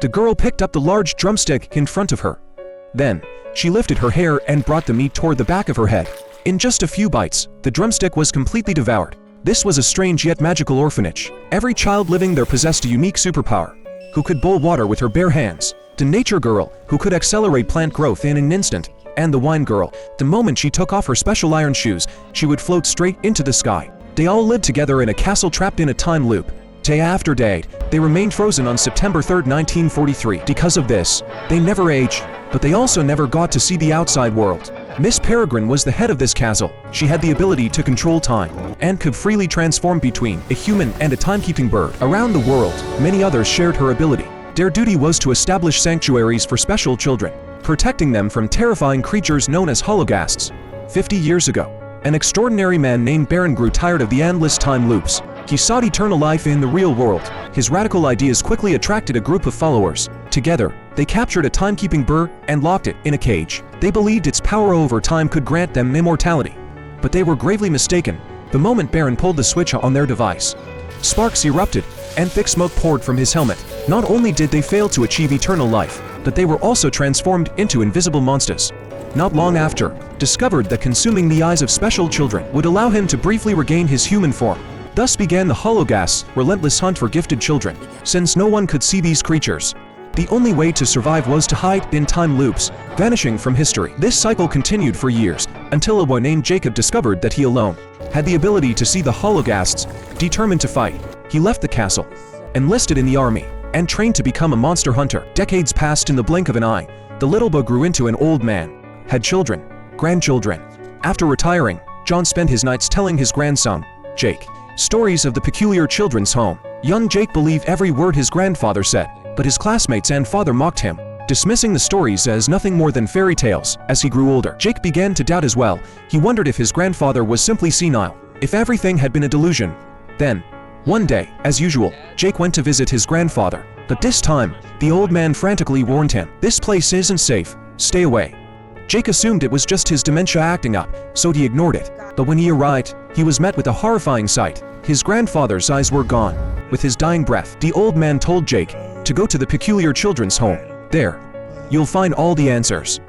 The girl picked up the large drumstick in front of her. Then, she lifted her hair and brought the meat toward the back of her head. In just a few bites, the drumstick was completely devoured. This was a strange yet magical orphanage. Every child living there possessed a unique superpower. Who could boil water with her bare hands. The nature girl, who could accelerate plant growth in an instant. And the wine girl, the moment she took off her special iron shoes, she would float straight into the sky. They all lived together in a castle trapped in a time loop. Day after day, they remained frozen on September 3, 1943. Because of this, they never aged, but they also never got to see the outside world. Miss Peregrine was the head of this castle. She had the ability to control time, and could freely transform between a human and a timekeeping bird. Around the world, many others shared her ability. Their duty was to establish sanctuaries for special children, protecting them from terrifying creatures known as hologhasts. 50 years ago, an extraordinary man named Baron grew tired of the endless time loops. He sought eternal life in the real world. His radical ideas quickly attracted a group of followers. Together, they captured a timekeeping bird and locked it in a cage. They believed its power over time could grant them immortality. But they were gravely mistaken. The moment Baron pulled the switch on their device, sparks erupted, and thick smoke poured from his helmet. Not only did they fail to achieve eternal life, but they were also transformed into invisible monsters. Not long after, discovered that consuming the eyes of special children would allow him to briefly regain his human form. Thus began the Hologhast's relentless hunt for gifted children. Since no one could see these creatures, the only way to survive was to hide in time loops, vanishing from history. This cycle continued for years, until a boy named Jacob discovered that he alone had the ability to see the Hologhasts. Determined to fight, he left the castle, enlisted in the army, and trained to become a monster hunter. Decades passed in the blink of an eye. The little boy grew into an old man, had children, grandchildren. After retiring, John spent his nights telling his grandson, Jake, stories of the peculiar children's home. Young Jake believed every word his grandfather said, but his classmates and father mocked him, dismissing the stories as nothing more than fairy tales. As he grew older, Jake began to doubt as well. He wondered if his grandfather was simply senile, if everything had been a delusion. Then, one day, as usual, Jake went to visit his grandfather. But this time, the old man frantically warned him, "This place isn't safe, stay away." Jake assumed it was just his dementia acting up, so he ignored it. But when he arrived, he was met with a horrifying sight. His grandfather's eyes were gone. With his dying breath, the old man told Jake to go to the peculiar children's home. There, you'll find all the answers.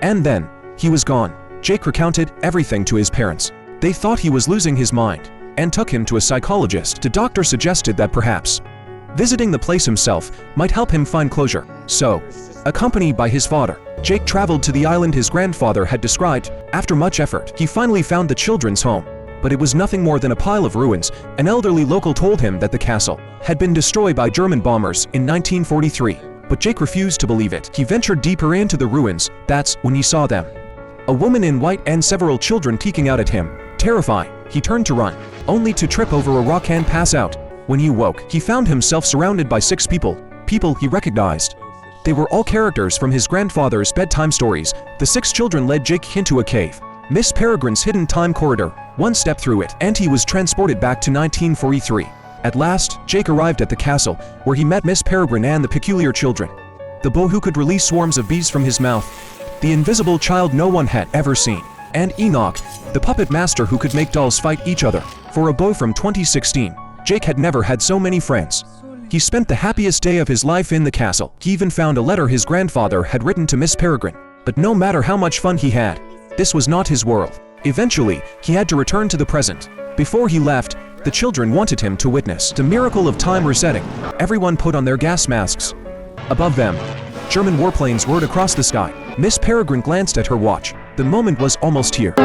And then, he was gone. Jake recounted everything to his parents. They thought he was losing his mind, and took him to a psychologist. The doctor suggested that perhaps visiting the place himself might help him find closure. So, accompanied by his father, Jake traveled to the island his grandfather had described. After much effort, he finally found the children's home. But it was nothing more than a pile of ruins. An elderly local told him that the castle had been destroyed by German bombers in 1943. But Jake refused to believe it. He ventured deeper into the ruins. That's when he saw them. A woman in white and several children peeking out at him. Terrified, he turned to run, only to trip over a rock and pass out. When he woke, he found himself surrounded by 6 people he recognized. They were all characters from his grandfather's bedtime stories. The 6 children led Jake into a cave. Miss Peregrine's hidden time corridor. One step through it, and he was transported back to 1943. At last, Jake arrived at the castle, where he met Miss Peregrine and the peculiar children. The boy who could release swarms of bees from his mouth. The invisible child no one had ever seen. And Enoch, the puppet master who could make dolls fight each other. For a boy from 2016, Jake had never had so many friends. He spent the happiest day of his life in the castle. He even found a letter his grandfather had written to Miss Peregrine. But no matter how much fun he had, this was not his world. Eventually, he had to return to the present. Before he left, the children wanted him to witness the miracle of time resetting. Everyone put on their gas masks. Above them, German warplanes whirred across the sky. Miss Peregrine glanced at her watch. The moment was almost here.